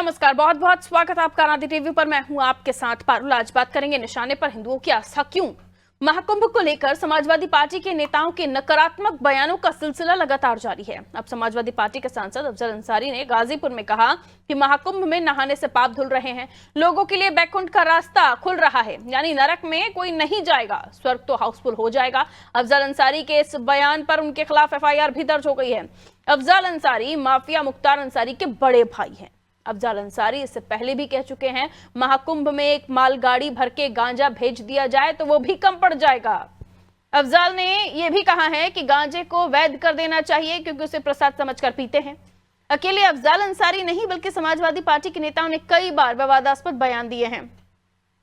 नमस्कार, बहुत बहुत स्वागत आपका आनंद टीवी पर। मैं हूं आपके साथ पारुल। आज बात करेंगे निशाने पर हिंदुओं की आस्था क्यों। महाकुंभ को लेकर समाजवादी पार्टी के नेताओं के नकारात्मक बयानों का सिलसिला लगातार जारी है। अब समाजवादी पार्टी के सांसद अफजल अंसारी ने गाजीपुर में कहा कि महाकुंभ में नहाने से पाप धुल रहे हैं, लोगों के लिए बैकुंठ का रास्ता खुल रहा है, यानी नरक में कोई नहीं जाएगा, स्वर्ग तो हाउसफुल हो जाएगा। अफजल अंसारी के इस बयान पर उनके खिलाफ एफआईआर भी दर्ज हो गई है। अफजल अंसारी माफिया मुख्तार अंसारी के बड़े भाई हैं। अफजल अंसारी इससे पहले भी कह चुके हैं, महाकुंभ में एक मालगाड़ी भर के गांजा भेज दिया जाए तो वो भी कम पड़ जाएगा। अफजल ने यह भी कहा है कि गांजे को वैध कर देना चाहिए क्योंकि उसे प्रसाद समझकर पीते हैं। अकेले अफजल अंसारी नहीं बल्कि समाजवादी पार्टी के नेताओं ने कई बार विवादास्पद बयान दिए हैं।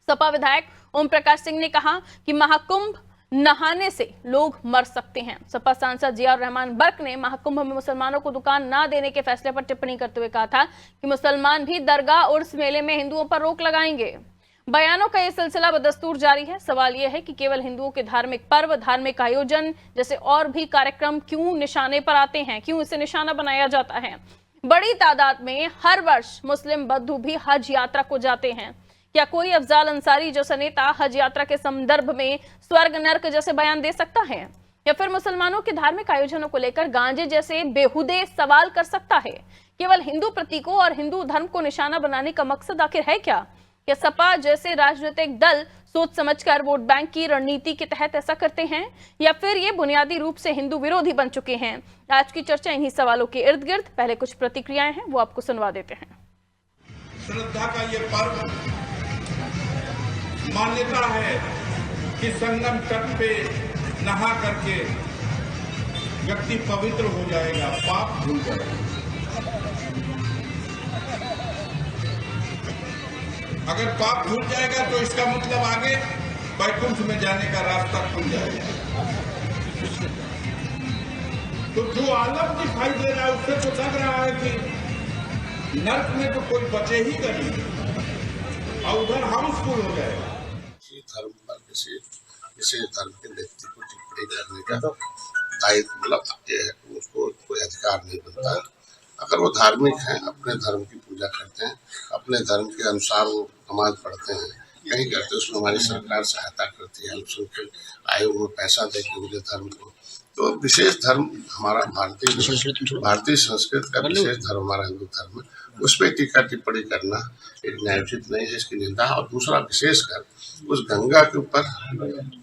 सपा विधायक ओम प्रकाश सिंह ने कहा कि महाकुंभ नहाने से लोग मर सकते हैं। सपा सांसद जियाउर रहमान बर्क ने महाकुंभ में मुसलमानों को दुकान ना देने के फैसले पर टिप्पणी करते हुए कहा था कि मुसलमान भी दरगाह उर्स मेले में हिंदुओं पर रोक लगाएंगे। बयानों का यह सिलसिला बदस्तूर जारी है। सवाल यह है कि केवल हिंदुओं के धार्मिक पर्व, धार्मिक आयोजन जैसे और भी कार्यक्रम क्यों निशाने पर आते हैं, क्यों इसे निशाना बनाया जाता है। बड़ी तादाद में हर वर्ष मुस्लिम बंधु भी हज यात्रा को जाते हैं। क्या कोई अफजल अंसारी जैसा नेता हज यात्रा के संदर्भ में स्वर्ग नर्क जैसे बयान दे सकता है, या फिर मुसलमानों के धार्मिक आयोजनों को लेकर गांजे जैसे बेहुदे सवाल कर सकता है? केवल हिंदू प्रतीकों और हिंदू धर्म को निशाना बनाने का मकसद आखिर है क्या? क्या सपा जैसे राजनीतिक दल सोच समझकर वोट बैंक की रणनीति के तहत ऐसा करते हैं, या फिर ये बुनियादी रूप से हिंदू विरोधी बन चुके हैं? आज की चर्चा इन्हीं सवालों के इर्द गिर्द। पहले कुछ प्रतिक्रियाएं हैं, वो आपको सुनवा देते हैं। श्रद्धा का ये पर्व मान्यता है कि संगम तट पे नहा करके व्यक्ति पवित्र हो जाएगा, पाप धुल जाएगा। अगर पाप धुल जाएगा तो इसका मतलब आगे बैकुंठ में जाने का रास्ता खुल जाएगा। तो जो आलम दिखाई दे रहा है उससे तो लग रहा है कि नर्क में तो कोई बचे ही नहीं और उधर हाउसफुल हो जाएगा। धर्म पर किसी धर्म के व्यक्ति को टिप्पणी करने का दायित्व मतलब उसको कोई अधिकार नहीं बनता। अगर वो धार्मिक हैं, अपने धर्म की पूजा करते हैं, अपने धर्म के अनुसार वो नमाज पढ़ते हैं, कहीं करते हैं, उसमें हमारी सरकार सहायता करती है, अल्पसंख्यक आयोग में पैसा देके उनके धर्म को। तो विशेष धर्म हमारा भारतीय संस्कृति का विशेष धर्म हमारा हिंदू धर्म है, उस पर टीका टिप्पणी करना एक न्यायोचित नहीं है, इसकी निंदा। और दूसरा विशेषकर उस गंगा के ऊपर,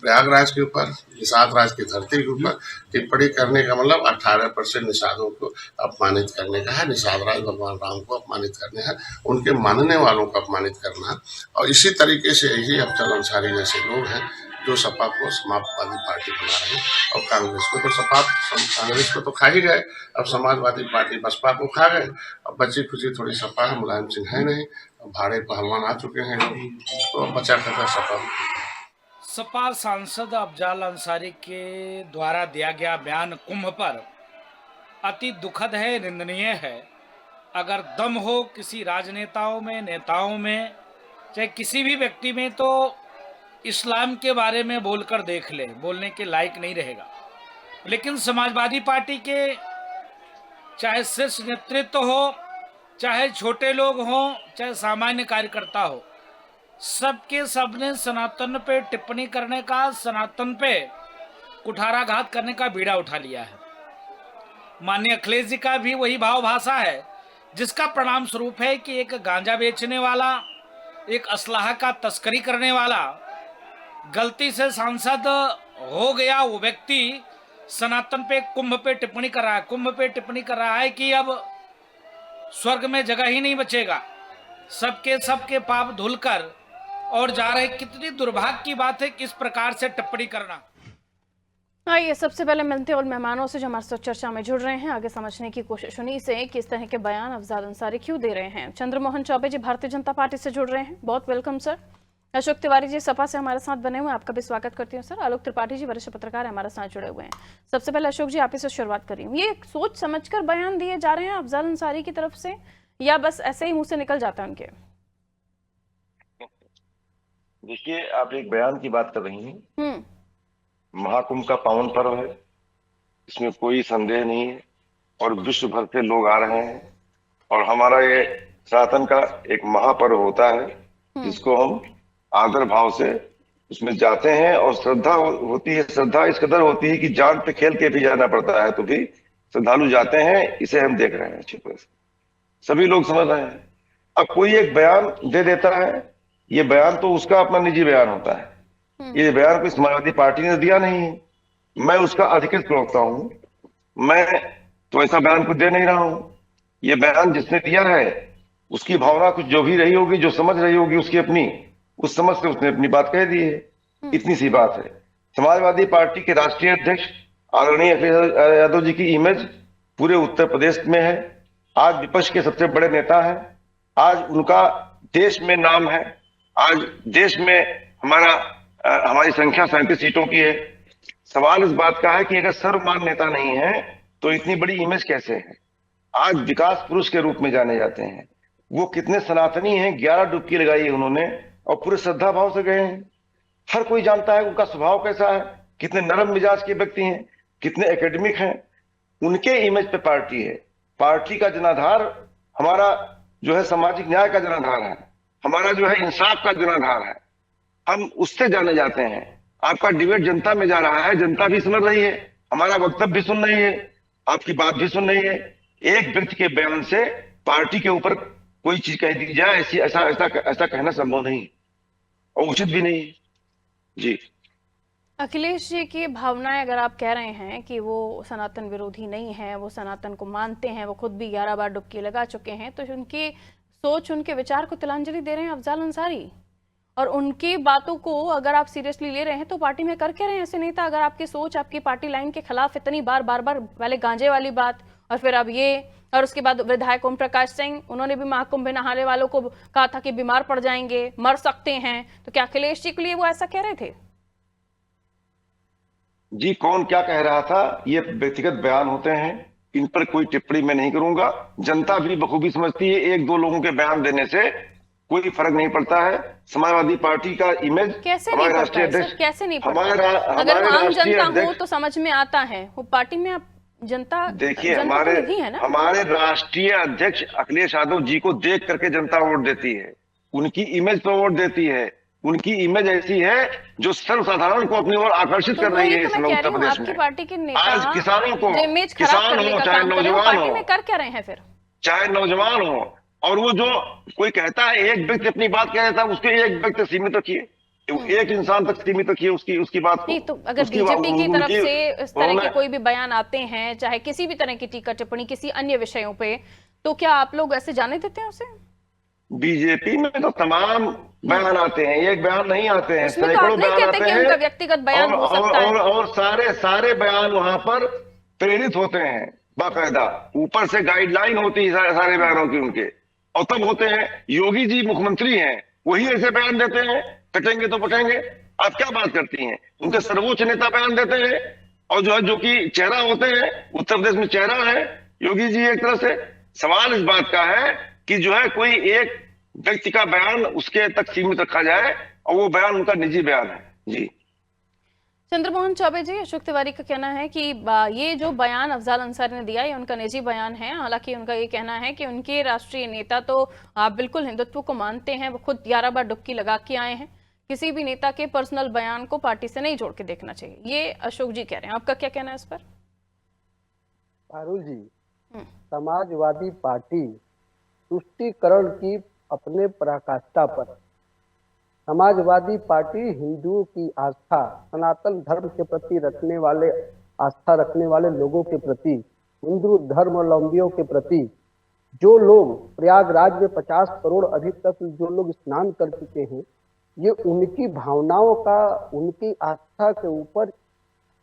प्रयागराज के ऊपर, निषाद राज की धरती के ऊपर टिप्पणी करने का मतलब 18% निषादों को अपमानित करने का है, निषाद राज भगवान राम को अपमानित करने है, उनके मानने वालों को अपमानित करना है। और इसी तरीके से यही अफजल अंसारी जैसे लोग हैं जो सपा को समाजवादी पार्टी बना रहे हैं, और कांग्रेस को तो खा ही गए, अब समाजवादी पार्टी बसपा को खा गए, अब बची खुची थोड़ी सपा है, मुलायम सिंह है नहीं, भाड़े पहलवान आ चुके हैं, तो बचा खचा सपा सांसद अफजल अंसारी के द्वारा दिया गया बयान कुंभ पर अति दुखद है, निंदनीय है। अगर दम हो किसी राजनेताओं में, नेताओं में, चाहे किसी भी व्यक्ति में, तो इस्लाम के बारे में बोलकर देख ले, बोलने के लायक नहीं रहेगा। लेकिन समाजवादी पार्टी के चाहे शीर्ष नेतृत्व हो, चाहे छोटे लोग हों, चाहे सामान्य कार्यकर्ता हो, सबके सबने सनातन पे टिप्पणी करने का, सनातन पे कुठाराघात करने का बीड़ा उठा लिया है। माननीय अखिलेश जी का भी वही भाव भाषा है, जिसका परिणाम स्वरूप है कि एक गांजा बेचने वाला, एक असलाह का तस्करी करने वाला गलती से सांसद हो गया, वो व्यक्ति सनातन पे, कुंभ पे टिप्पणी कर रहा है, कुंभ पे टिप्पणी कर रहा है कि अब स्वर्ग में जगह ही नहीं बचेगा, सबके पाप धुलकर और जा रहे। कितनी दुर्भाग्य की बात है किस प्रकार से टिप्पणी करना। आइए सबसे पहले मिलते हैं उन मेहमानों से जो हमारे साथ चर्चा में जुड़ रहे हैं, आगे समझने की कोशिश उन्हीं से कि इस तरह के बयान अफजल अंसारी क्यों दे रहे हैं। चंद्रमोहन चौबे जी भारतीय जनता पार्टी से जुड़ रहे हैं, बहुत वेलकम सर। अशोक तिवारी जी सपा से हमारे साथ बने हुए, आपका भी स्वागत करती हूँ सर। आलोक त्रिपाठी जी वरिष्ठ पत्रकार हमारे साथ जुड़े हुए हैं। सबसे पहले अशोक जी आप ही से शुरुआत करिए। ये सोच समझकर बयान दिए जा रहे हैं अफजल अंसारी की तरफ से, या बस ऐसे ही मुंह से निकल जाता है उनके? देखिए, आप एक बयान की बात कर रही हैं। महाकुंभ का पावन पर्व है, इसमें कोई संदेह नहीं है, और विश्व भर से लोग आ रहे हैं, और हमारा ये सनातन का एक महापर्व होता है जिसको हम आदर भाव से उसमें जाते हैं और श्रद्धा होती है। श्रद्धा इस कदर होती है कि जान पे खेल के भी जाना पड़ता है तो भी श्रद्धालु जाते हैं। इसे हम देख रहे हैं अच्छी तरह से, सभी लोग समझ रहे हैं। अब कोई एक बयान दे देता है, ये बयान तो उसका अपना निजी बयान होता है, ये बयान कोई समाजवादी पार्टी ने दिया नहीं है, मैं उसका अधिकृत प्रवक्ता हूं, मैं तो ऐसा बयान कुछ दे नहीं रहा हूं। ये बयान जिसने दिया है उसकी भावना कुछ जो भी रही होगी, जो समझ रही होगी उसकी अपनी, उस समझ से उसने अपनी बात कह दी है। इतनी सी बात है। समाजवादी पार्टी के राष्ट्रीय अध्यक्ष आदरणीय अखिलेश यादव जी की इमेज पूरे उत्तर प्रदेश में है। आज विपक्ष के सबसे बड़े नेता है, आज उनका देश में नाम है, आज देश में हमारी संख्या 37 सीटों की है। सवाल इस बात का है कि अगर सर्वमान्य नेता नहीं है तो इतनी बड़ी इमेज कैसे है। आज विकास पुरुष के रूप में जाने जाते हैं। वो कितने सनातनी हैं, 11 डुबकी लगाई है उन्होंने और पूरे श्रद्धा भाव से गए हैं। हर कोई जानता है उनका स्वभाव कैसा है, कितने नरम मिजाज के व्यक्ति हैं, कितने एकेडमिक हैं। उनके इमेज पे पार्टी है। पार्टी का जनाधार हमारा जो है सामाजिक न्याय का जनाधार है, हमारा जो है इंसाफ का जनाधार है। हम उससे जाने जाते हैं। आपका डिबेट जनता में जा रहा है, जनता भी समझ रही है, हमारा वक्तव्य भी सुन रही है, आपकी बात भी सुन रही है। एक व्यक्ति के बयान से पार्टी के ऊपर कोई चीज कह दी जाए, ऐसा कहना संभव नहीं और उचित भी नहीं। जी अखिलेश जी की भावनाएं अगर आप कह रहे हैं कि वो सनातन विरोधी नहीं है, वो सनातन को मानते हैं, वो खुद भी 11 बार डुबकी लगा चुके हैं, तो उनकी सोच, उनके विचार को तिलांजलि दे रहे हैं अफजाल अंसारी। और उनकी बातों को अगर आप सीरियसली ले रहे हैं तो पार्टी में कर क्या रहे हैं ऐसे नेता? अगर आपकी सोच आपकी पार्टी लाइन के खिलाफ इतनी बार पहले गांजे वाली बात और फिर अब ये, और उसके बाद विधायक ओम प्रकाश सिंह, उन्होंने भी महाकुंभ में नहाने वालों को कहा था कि बीमार पड़ जाएंगे, मर सकते हैं, तो क्या अखिलेश जी के लिए वो ऐसा कह रहे थे? जी, कौन क्या कह रहा था ये व्यक्तिगत बयान होते हैं, इन पर कोई टिप्पणी मैं नहीं करूंगा। जनता भी बखूबी समझती है, एक दो लोगों के बयान देने से कोई फर्क नहीं पड़ता है। समाजवादी पार्टी का इमेज कैसे नहीं पड़ता है सर? कैसे नहीं पड़ता? अगर आम जनता हो तो समझ में आता है, वो पार्टी में आप जनता, देखिए हमारे राष्ट्रीय अध्यक्ष अखिलेश यादव जी को देख करके जनता वोट देती है, उनकी इमेज पर वोट देती है। उनकी इमेज ऐसी है जो सर्वसाधारण को अपनी ओर आकर्षित कर रही है। इस उत्तर प्रदेश में पार्टी के नेता आज किसानों को, किसान हो चाहे नौजवान हो, में कर क्या रहे हैं फिर? चाहे नौजवान हो, और वो जो कोई कहता है एक व्यक्ति अपनी बात कह रहा था, उसके एक व्यक्ति सीमित रखिए, एक इंसान तक सीमित रखिए उसकी बात को। नहीं तो अगर बीजेपी की तरफ से इस तरह के कोई भी बयान आते हैं, चाहे किसी भी तरह की टीका टिप्पणी किसी अन्य विषयों पे, तो क्या आप लोग ऐसे जाने देते हैं उसे? बीजेपी में तो तमाम बयान आते हैं, एक बयान नहीं आते हैं, सैकड़ों बयान आते हैं। उनका व्यक्तिगत बयान हो सकता है और सारे बयान वहां पर प्रेरित होते हैं बाकायदा, ऊपर से गाइडलाइन होती है सारे बयानों की उनके, और तब होते हैं। योगी जी मुख्यमंत्री हैं, वही ऐसे बयान देते हैं, कटेंगे तो पटेंगे। आप क्या बात करती हैं? उनके सर्वोच्च नेता बयान देते हैं, और जो कि चेहरा होते हैं, उत्तर प्रदेश में चेहरा है योगी जी एक तरह से। सवाल इस बात का है कि जो है कोई एक व्यक्ति का बयान उसके तक सीमित रखा जाए, और वो बयान उनका निजी बयान है। जी चंद्रमोहन चौबे जी, अशोक तिवारी का कहना है कि ये जो बयान अफजाल अंसारी ने दिया ये उनका निजी बयान है। हालांकि उनका ये कहना है कि उनके राष्ट्रीय नेता तो बिल्कुल हिंदुत्व को मानते हैं, वो खुद 11 बार डुबकी लगा के आए हैं। किसी भी नेता के पर्सनल बयान को पार्टी से नहीं जोड़ के देखना चाहिए, ये अशोक जी कह रहे हैं। आपका क्या कहना है इस पर? पारुल जी, समाजवादी पार्टी तुष्टीकरण की अपने पराकाष्ठा पर, समाजवादी पार्टी हिंदुओं की आस्था, सनातन धर्म के प्रति रखने वाले, आस्था रखने वाले लोगों के प्रति, हिंदू धर्मावलंबियों के प्रति, जो लोग प्रयागराज में 50 करोड़ अभी तक जो लोग स्नान कर चुके हैं, ये उनकी भावनाओं का, उनकी आस्था के ऊपर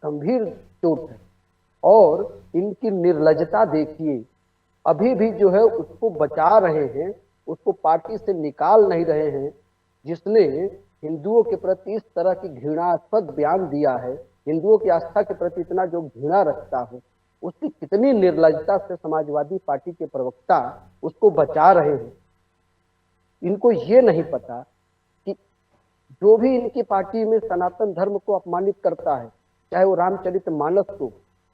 गंभीर चोट है। और इनकी निर्लजता देखिए, अभी भी जो है उसको बचा रहे हैं, उसको पार्टी से निकाल नहीं रहे हैं। जिसने हिंदुओं के प्रति इस तरह की घृणास्पद बयान दिया है, हिंदुओं की आस्था के प्रति इतना जो घृणा रखता हो, उसकी कितनी निर्लजता से समाजवादी पार्टी के प्रवक्ता उसको बचा रहे हैं। इनको ये नहीं पता कि जो भी इनकी पार्टी में सनातन धर्म को अपमानित करता है, चाहे वो रामचरितमानस को,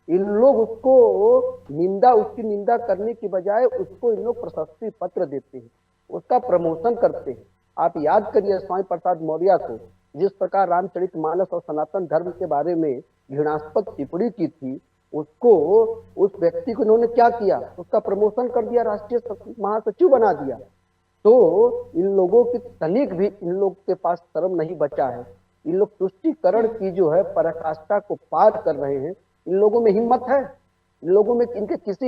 इन लोग उसको उसकी निंदा करने की बजाय उसको इन लोग प्रशस्ति पत्र देते हैं। उसका प्रमोशन करते हैं। आप याद करिए स्वामी प्रसाद मौर्य को, जिस प्रकार रामचरितमानस और सनातन धर्म के बारे में घृणास्पद टिप्पणी की थी, उसको, उस व्यक्ति को इन्होंने क्या किया, उसका प्रमोशन कर दिया, राष्ट्रीय महासचिव बना दिया। तो इन लोगों की तनिक भी इन लोग के पास शर्म नहीं बचा है। इन लोग तुष्टीकरण की जो है पराकाष्ठा को पार कर रहे हैं। इन लोगों में हिम्मत है, इन लोगों में इनके किसी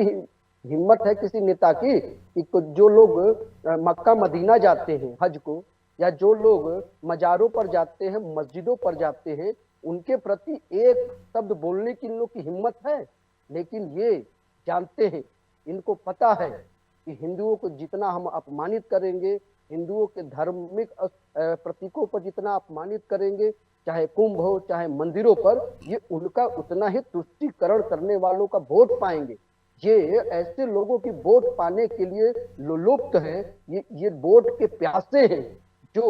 हिम्मत है किसी नेता की कि जो लोग मक्का मदीना जाते हैं हज को, या जो लोग मजारों पर जाते हैं, मस्जिदों पर जाते हैं, उनके प्रति एक शब्द बोलने की इन लोग की हिम्मत है। लेकिन ये जानते हैं, इनको पता है कि हिंदुओं को जितना हम अपमानित करेंगे, हिंदुओं के धार्मिक प्रतीकों पर जितना अपमानित करेंगे, चाहे कुंभ हो चाहे मंदिरों पर, ये उनका उतना ही तुष्टीकरण करने वालों का वोट पाएंगे। ये ऐसे लोगों की वोट पाने के लिए लोलुप्त हैं, ये वोट के प्यासे हैं जो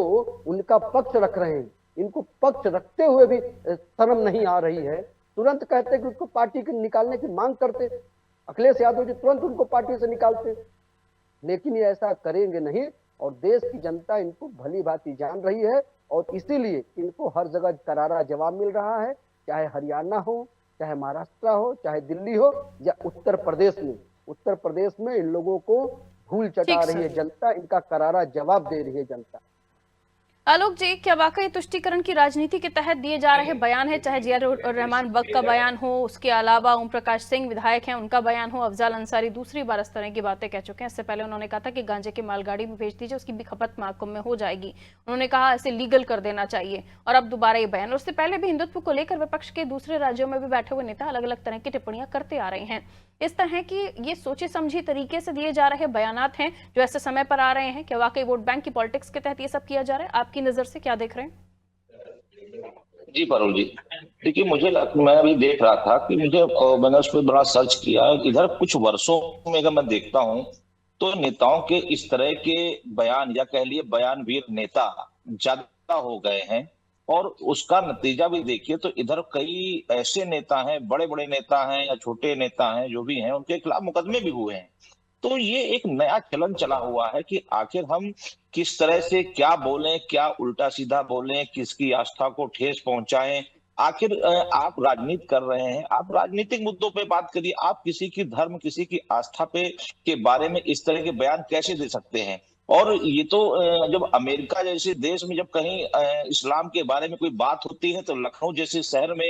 उनका पक्ष रख रहे हैं। इनको पक्ष रखते हुए भी शर्म नहीं आ रही है। तुरंत कहते कि उसको पार्टी के निकालने की मांग करते, अखिलेश यादव जी तुरंत उनको पार्टी से निकालते, लेकिन ये ऐसा करेंगे नहीं। और देश की जनता इनको भली भांति जान रही है, और इसीलिए इनको हर जगह करारा जवाब मिल रहा है, चाहे हरियाणा हो, चाहे महाराष्ट्र हो, चाहे दिल्ली हो, या उत्तर प्रदेश में। उत्तर प्रदेश में इन लोगों को धूल चटा रही है जनता, इनका करारा जवाब दे रही है जनता। आलोक जी, क्या वाकई तुष्टीकरण की राजनीति के तहत दिए जा रहे बयान है, चाहे जिया रहमान बग का बयान हो, उसके अलावा ओम प्रकाश सिंह विधायक हैं उनका बयान हो, अफजाल अंसारी दूसरी बार इस तरह की बातें कह चुके हैं। इससे पहले उन्होंने कहा था कि गांजे की मालगाड़ी में भेज दीजिए, उसकी भी खपत महाकुंभ में हो जाएगी। उन्होंने कहा इसे लीगल कर देना चाहिए, और अब दोबारा ये बयान। और उससे पहले भी हिंदुत्व को लेकर विपक्ष के दूसरे राज्यों में भी बैठे हुए नेता अलग अलग तरह की टिप्पणियां करते आ रहे हैं। इस तरह की ये सोचे समझी तरीके से दिए जा रहे बयानात हैं जो ऐसे समय पर आ रहे हैं, क्या वाकई वोट बैंक की पॉलिटिक्स के तहत ये सब किया जा रहा है? आपकी नजर से क्या देख रहे हैं? जी पारुल जी, देखिए मैं अभी देख रहा था कि मैंने उस पर बड़ा सर्च किया। इधर कुछ वर्षों में अगर मैं देखता हूं तो नेताओं के इस तरह के बयान, या कह लिए बयानवीर नेता ज्यादा हो गए हैं। और उसका नतीजा भी देखिए तो इधर कई ऐसे नेता हैं, बड़े बड़े नेता हैं या छोटे नेता हैं, जो भी हैं, उनके खिलाफ मुकदमे भी हुए हैं। तो ये एक नया चलन चला हुआ है कि आखिर हम किस तरह से क्या बोलें, क्या उल्टा सीधा बोलें, किसकी आस्था को ठेस पहुंचाएं। आखिर आप राजनीति कर रहे हैं, आप राजनीतिक मुद्दों पे बात करिए। आप किसी की धर्म, किसी की आस्था पे के बारे में इस तरह के बयान कैसे दे सकते हैं? और ये तो जब अमेरिका जैसे देश में जब कहीं इस्लाम के बारे में कोई बात होती है तो लखनऊ जैसे शहर में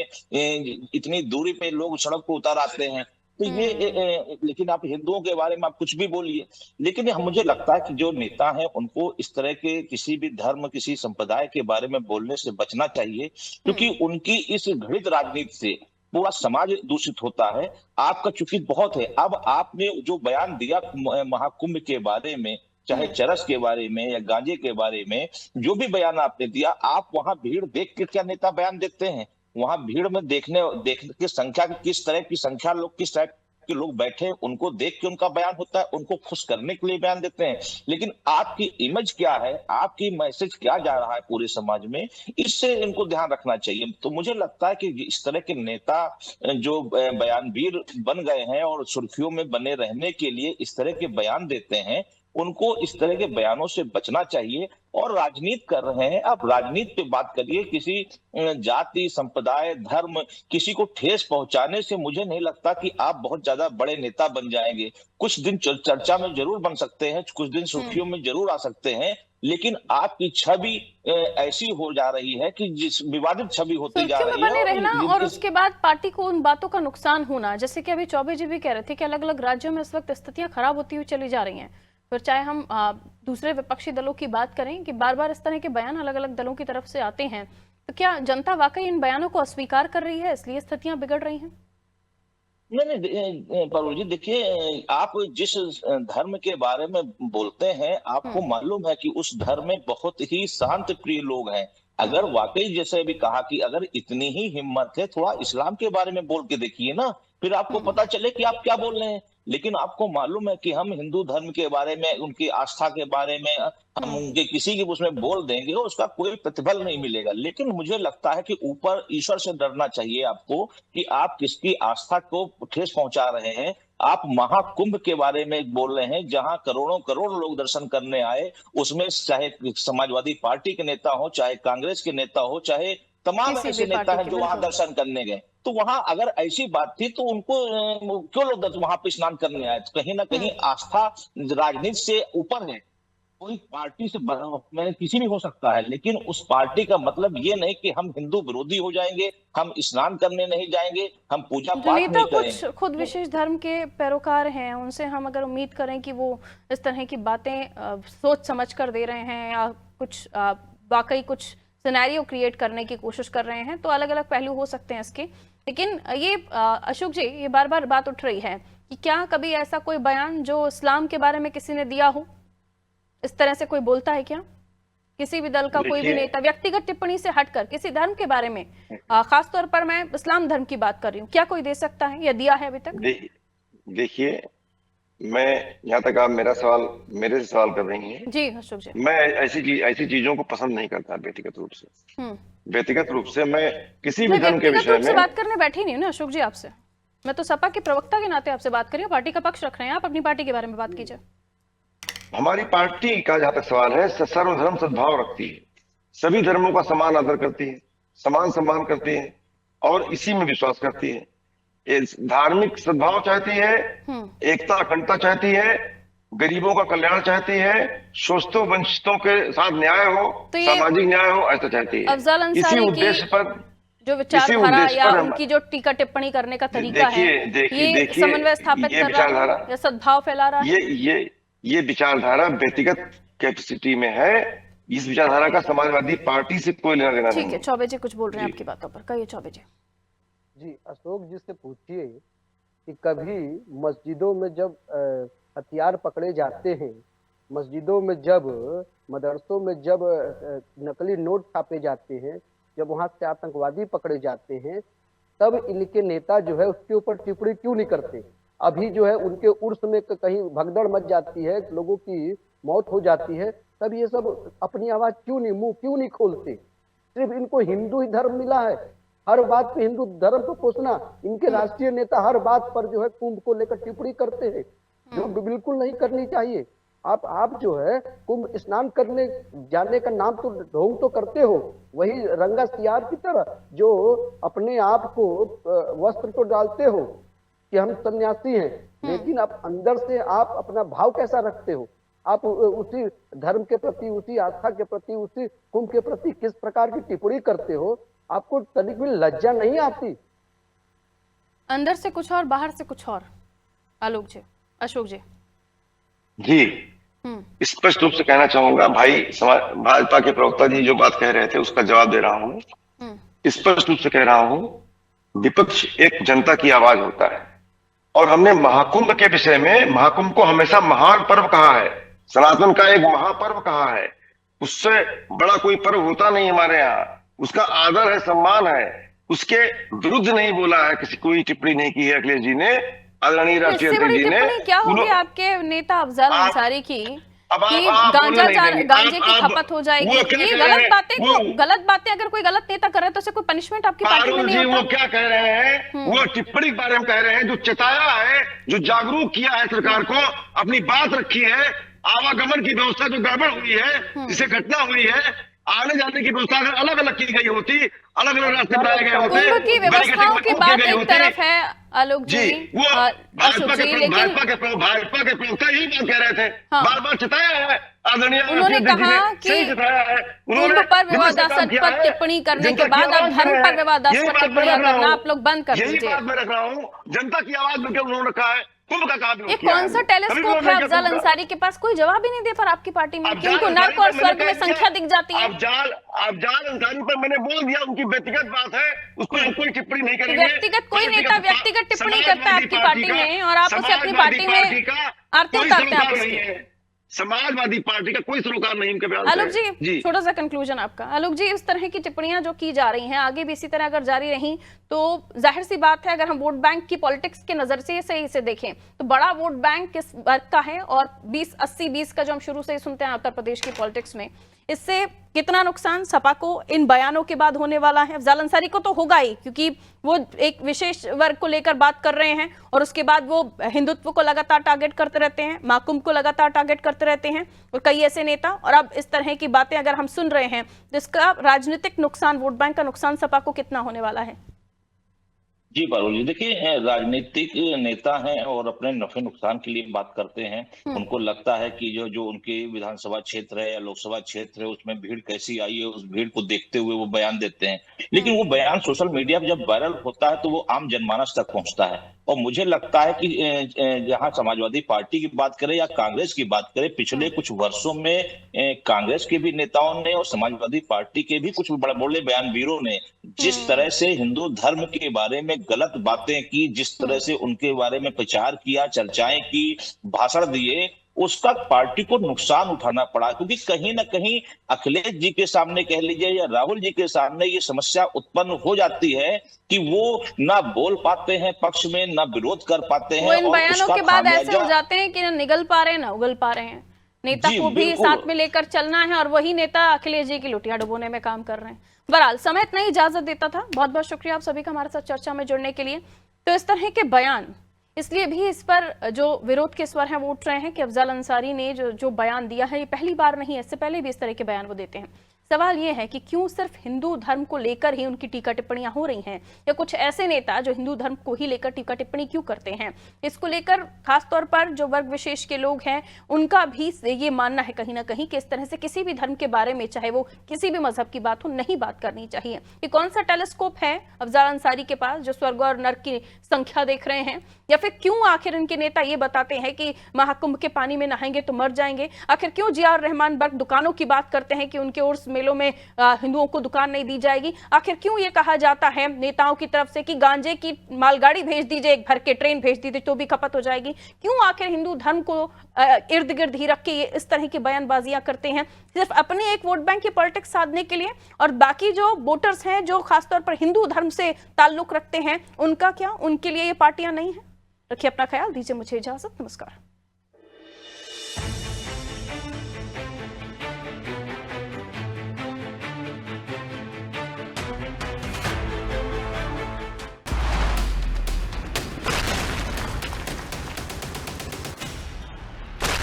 इतनी दूरी पे लोग सड़क को उतर आते हैं। तो ये लेकिन आप हिंदुओं के बारे में आप कुछ भी बोलिए। लेकिन मुझे लगता है कि जो नेता हैं उनको इस तरह के किसी भी धर्म, किसी संप्रदाय के बारे में बोलने से बचना चाहिए, क्योंकि उनकी इस घृणित राजनीति से पूरा समाज दूषित होता है। आपका चूंकि बहुत है, अब आपने जो बयान दिया महाकुंभ के बारे में, चाहे चरस के बारे में या गांजे के बारे में, जो भी बयान आपने दिया, आप वहां भीड़ देख के क्या नेता बयान देते हैं? वहां भीड़ में देखने की संख्या, किस तरह की संख्या लोग, किस टाइप के लोग बैठे, उनको देख के उनका बयान होता है, उनको खुश करने के लिए बयान देते हैं। लेकिन आपकी इमेज क्या है, आपकी मैसेज क्या जा रहा है पूरे समाज में, इससे इनको ध्यान रखना चाहिए। तो मुझे लगता है कि इस तरह के नेता जो बयानवीर बन गए हैं और सुर्खियों में बने रहने के लिए इस तरह के बयान देते हैं, उनको इस तरह के बयानों से बचना चाहिए। और राजनीति कर रहे हैं, आप राजनीति पे बात करिए। किसी जाति, संप्रदाय, धर्म, किसी को ठेस पहुंचाने से मुझे नहीं लगता कि आप बहुत ज्यादा बड़े नेता बन जाएंगे। कुछ दिन चर्चा में जरूर बन सकते हैं, कुछ दिन सुर्खियों में जरूर आ सकते हैं, लेकिन आपकी छवि ऐसी हो जा रही है कि जिस विवादित छवि होती जा रही है, बने रहना और उसके बाद पार्टी को उन बातों का नुकसान होना। जैसे कि अभी चौबे जी भी कह रहे थे कि अलग अलग राज्यों में इस वक्त स्थितियां खराब होती हुई चली जा रही हैं। फिर चाहे हम दूसरे विपक्षी दलों की बात करें कि बार बार इस तरह के बयान अलग अलग दलों की तरफ से आते हैं, तो क्या जनता वाकई इन बयानों को अस्वीकार कर रही है, इसलिए स्थितियां बिगड़ रही हैं? नहीं पारुल जी, देखिए, आप जिस धर्म के बारे में बोलते हैं, आपको मालूम है कि उस धर्म में बहुत ही शांत प्रिय लोग हैं। अगर वाकई जैसे भी कहा कि अगर इतनी ही हिम्मत है, थोड़ा इस्लाम के बारे में बोल के देखिए ना, फिर आपको पता चले कि आप क्या बोल रहे हैं। लेकिन आपको मालूम है कि हम हिंदू धर्म के बारे में, उनकी आस्था के बारे में हम उनके किसी की उसमें बोल देंगे, उसका कोई प्रतिफल नहीं मिलेगा। लेकिन मुझे लगता है कि ऊपर ईश्वर से डरना चाहिए आपको, कि आप किसकी आस्था को ठेस पहुंचा रहे हैं। आप महाकुंभ के बारे में बोल रहे हैं, जहां करोड़ों करोड़ लोग दर्शन करने आए, उसमें चाहे समाजवादी पार्टी के नेता हो, चाहे कांग्रेस के नेता हो, चाहे तमाम किसी ऐसे भी नेता पार्टी हैं के, जो वहां बिल्कुल। दर्शन करने गए। तो वहां अगर ऐसी बात थी तो उनको क्यों लोग वहां पे स्नान करने आए? तो कहीं ना कहीं आस्था राजनीति से ऊपर है। कोई पार्टी से मैं किसी भी हो सकता है, लेकिन उस पार्टी का मतलब ये नहीं कि हम हिंदू विरोधी हो जाएंगे, हम स्नान करने नहीं जाएंगे, हम पूजा जो पाठ नेता नहीं कुछ करेंगे। खुद विशेष धर्म के पैरोकार हैं, उनसे हम अगर उम्मीद करें कि वो इस तरह की बातें सोच समझ कर दे रहे हैं या कुछ वाकई कुछ सिनेरियो क्रिएट करने की कोशिश कर रहे हैं, तो अलग अलग पहलू हो सकते हैं इसके। लेकिन ये अशोक जी, ये बार बार बात उठ रही है कि क्या कभी ऐसा कोई बयान जो इस्लाम के बारे में किसी ने दिया हो, इस तरह से कोई बोलता है क्या? किसी भी दल का कोई भी नेता व्यक्तिगत टिप्पणी से हटकर किसी धर्म के बारे में, खासतौर पर मैं इस्लाम धर्म की बात कर रही हूँ, क्या कोई दे सकता है या दिया है अभी तक? देखिए, मैं यहाँ तक आप मेरे से सवाल कर रही हैं। जी अशोक जी। मैं ऐसी चीजों को पसंद नहीं करता व्यक्तिगत रूप से। व्यक्तिगत रूप से मैं किसी भी मैं धर्म के व्यक्तिगत विषय रूप से में बात करने बैठी नहीं हूँ ना अशोक जी आपसे। मैं तो सपा के प्रवक्ता के नाते आपसे बात कर रही हूँ, पार्टी का पक्ष रख रहे हैं आप, अपनी पार्टी के बारे में बात कीजिए। हमारी पार्टी का जहां तक सवाल है, सर्वधर्म सद्भाव रखती है, सभी धर्मों का समान आदर करती है, समान सम्मान करती है और इसी में विश्वास करती है। ये धार्मिक सद्भाव चाहती है, एकता अखंडता चाहती है, गरीबों का कल्याण चाहती है, शोषितों वंचितों के साथ न्याय हो, तो ये सामाजिक न्याय हो, ऐसा चाहती है। अफजल इसी अंसारी की उद्देश्य पर जो विचारधारा उद्देश्य या पर हम- उनकी जो टीका टिप्पणी करने का तरीका है, देखिए, ये समन्वय स्थापित ये कर रहा विचारधारा है या सद्भाव फैला रहा है? ये विचारधारा व्यक्तिगत कैपेसिटी में है। इस विचारधारा का समाजवादी पार्टी से कोई लेना देना ठीक नहीं है, चौबे जी कुछ बोल रहे हैं आपकी बातों पर, कहिए चौबे जी। जी, अशोक जी से पूछिए कि कभी मस्जिदों में जब हथियार पकड़े जाते हैं, मस्जिदों में जब, मदरसों में जब नकली नोट छापे जाते हैं, जब वहां से आतंकवादी पकड़े जाते हैं, तब इनके नेता जो है उसके ऊपर टिप्पणी क्यों नहीं करते? अभी जो है उनके उर्स में कहीं भगदड़ मच जाती है, लोगों की मौत हो जाती है, तब ये सब अपनी आवाज मुंह क्यों नहीं खोलते? सिर्फ इनको हिंदू ही धर्म मिला है, हर बात पे हिंदू धर्म को पोषना। इनके राष्ट्रीय नेता हर बात पर जो है कुंभ को लेकर टिप्पणी करते हैं, जो बिल्कुल नहीं करनी चाहिए। आप जो है कुंभ स्नान करने जाने का नाम तो ढोंग तो करते हो, वही रंगा सियार की तरह जो अपने आप को वस्त्र तो डालते हो कि हम सन्यासी हैं, लेकिन आप अंदर से आप अपना भाव कैसा रखते हो? आप उसी धर्म के प्रति, उसी आस्था के प्रति, उसी कुंभ के प्रति किस प्रकार की टिप्पणी करते हो? आपको तनिक भी लज्जा नहीं आती? अंदर से कुछ और, बाहर से कुछ और। आलोक जी, अशोक जी। जी, स्पष्ट रूप से कहना चाहूंगा, भाई भाजपा के प्रवक्ता जी जो बात कह रहे थे उसका जवाब दे रहा हूं। स्पष्ट रूप से कह रहा हूं, विपक्ष एक जनता की आवाज होता है और हमने महाकुंभ के विषय में, महाकुंभ को हमेशा महान पर्व कहा है, सनातन का एक महापर्व कहा है। उससे बड़ा कोई पर्व होता नहीं हमारे यहाँ, उसका आदर है, सम्मान है। उसके विरुद्ध नहीं बोला है, किसी कोई टिप्पणी नहीं की है अखिलेश जी ने, आदरणीय राष्ट्रीय इससे अध्यक्ष बड़ी जी ने। टिप्पणी क्या होगी आपके नेता अफजल अंसारी की कि गांजे की खपत हो जाएगी? ये गलत बातें अगर कोई गलत नेता कर रहा है तो उसे कोई पनिशमेंट आपकी पार्टी में नहीं होता? वो क्या कह रहे हैं, वो टिप्पणी के बारे में कह रहे हैं, जो चेताया है, जो जागरूक किया है सरकार को, अपनी बात रखी है। आवागमन की व्यवस्था जो गड़बड़ हुई है, जिसे घटना हुई है, आने जाने की व्यवस्था अगर अलग अलग की गई होती, अलग अलग रास्ते बनाए गए होते, कुंभ की व्यवस्थाओं की बात एक तरफ है आलोक जी, वो भाजपा के प्रवक्ता यही बात कह रहे थे, बार बार चिताया है आदरणीय। उन्होंने कहा कि कुंभ पर विवादास्पद टिप्पणी करने के बाद अब धर्म पर विवादास्पद टिप्पणियां करना आप लोग बंद कर दीजिए। यही बात मैं रख रहा हूँ, जनता की आवाज में उन्होंने रखा है, कुंभ का काम ये कौन सा टेलीस्कोप है अफजल अंसारी के पास? कोई जवाब ही नहीं दे पर आपकी पार्टी में कि उनको नर्क और स्वर्ग में संख्या दिख जाती है। अफजल अंसारी पर मैंने बोल दिया, उनकी व्यक्तिगत बात है, उस पर हम कोई टिप्पणी नहीं करेंगे। व्यक्तिगत कोई नेता व्यक्तिगत टिप्पणी करता है आपकी पार्टी में और आप उसे अपनी पार्टी में आरती उतारते हैं उसकी। समाजवादी पार्टी का कोई सरोकार नहीं उनके बयान। आलोक जी, छोटा सा कंक्लूजन आपका। आलोक जी, इस तरह की टिप्पणियां जो की जा रही हैं आगे भी इसी तरह अगर जारी रही तो जाहिर सी बात है, अगर हम वोट बैंक की पॉलिटिक्स के नजर से सही से देखें तो बड़ा वोट बैंक किस वर्ग का है, और 20-80-20 का जो हम शुरू से ही सुनते हैं उत्तर प्रदेश की पॉलिटिक्स में, इससे कितना नुकसान सपा को इन बयानों के बाद होने वाला है? अफजाल अंसारी को तो होगा ही, क्योंकि वो एक विशेष वर्ग को लेकर बात कर रहे हैं और उसके बाद वो हिंदुत्व को लगातार टारगेट करते रहते हैं, महाकुंभ को लगातार टारगेट करते रहते हैं और कई ऐसे नेता। और अब इस तरह की बातें अगर हम सुन रहे हैं तो इसका राजनीतिक नुकसान, वोट बैंक का नुकसान सपा को कितना होने वाला है? जी पारुल जी, देखिए राजनीतिक नेता हैं और अपने नफे नुकसान के लिए बात करते हैं। उनको लगता है कि जो जो उनके विधानसभा क्षेत्र है या लोकसभा क्षेत्र है उसमें भीड़ कैसी आई है, उस भीड़ को देखते हुए वो बयान देते हैं। लेकिन वो बयान सोशल मीडिया पर जब वायरल होता है तो वो आम जनमानस तक पहुंचता है। और मुझे लगता है कि जहां समाजवादी पार्टी की बात करें या कांग्रेस की बात करें, पिछले कुछ वर्षों में कांग्रेस के भी नेताओं ने और समाजवादी पार्टी के भी कुछ बड़े बड़े बयानवीरों ने जिस तरह से हिंदू धर्म के बारे में गलत बातें की, जिस तरह से उनके बारे में प्रचार किया, चर्चाएं की, भाषण दिए, उसका पार्टी को नुकसान उठाना पड़ा। क्योंकि कहीं ना कहीं अखिलेश जी के सामने कह लीजिए या राहुल जी के सामने ये समस्या उत्पन्न हो जाती है कि वो ना बोल पाते हैं पक्ष में, ना विरोध कर पाते हैं। वो इन बयानों के बाद ऐसे हो जाते हैं कि ना निगल पा रहे हैं ना उगल पा रहे हैं। नेता को भी साथ में लेकर चलना है और वही नेता अखिलेश जी की लुटिया डुबोने में काम कर रहे हैं। बहरहाल समय इतना ही इजाजत देता था। बहुत बहुत शुक्रिया आप सभी का हमारे साथ चर्चा में जुड़ने के लिए। तो इस तरह के बयान, इसलिए भी इस पर जो विरोध के स्वर हैं वो उठ रहे हैं कि अफजाल अंसारी ने जो बयान दिया है ये पहली बार नहीं है, इससे पहले भी इस तरह के बयान वो देते हैं। सवाल ये है कि क्यों सिर्फ हिंदू धर्म को लेकर ही उनकी टीका टिप्पणियां हो रही हैं, या कुछ ऐसे नेता जो हिंदू धर्म को ही लेकर टीका टिप्पणी क्यों करते हैं? इसको लेकर खासतौर पर जो वर्ग विशेष के लोग हैं उनका भी ये मानना है कहीं ना कहीं कि इस तरह से किसी भी धर्म के बारे में, चाहे वो किसी भी मजहब की बात हो, नहीं बात करनी चाहिए। ये कौन सा टेलीस्कोप है अफजाल अंसारी के पास जो स्वर्ग और नर्क की संख्या देख रहे हैं? या फिर क्यों आखिर इनके नेता ये बताते हैं कि महाकुंभ के पानी में नहाएंगे तो मर जाएंगे? आखिर क्यों जिया रहमान बर्ग दुकानों की बात करते हैं कि उनके उर्स मेलों में हिंदुओं को दुकान नहीं दी जाएगी? आखिर क्यों ये कहा जाता है नेताओं की तरफ से कि गांजे की मालगाड़ी भेज दीजिए, एक भर के ट्रेन भेज दीजिए तो भी खपत हो जाएगी? क्यों आखिर हिंदू धर्म को इर्द गिर्द ही रख के ये इस तरह की बयानबाजियां करते हैं, सिर्फ अपने एक वोट बैंक की पॉलिटिक्स साधने के लिए? और बाकी जो वोटर्स हैं जो खासतौर पर हिंदू धर्म से ताल्लुक रखते हैं, उनका क्या? उनके लिए ये पार्टियां नहीं है? रखिए अपना ख्याल, दीजिए मुझे इजाजत। नमस्कार।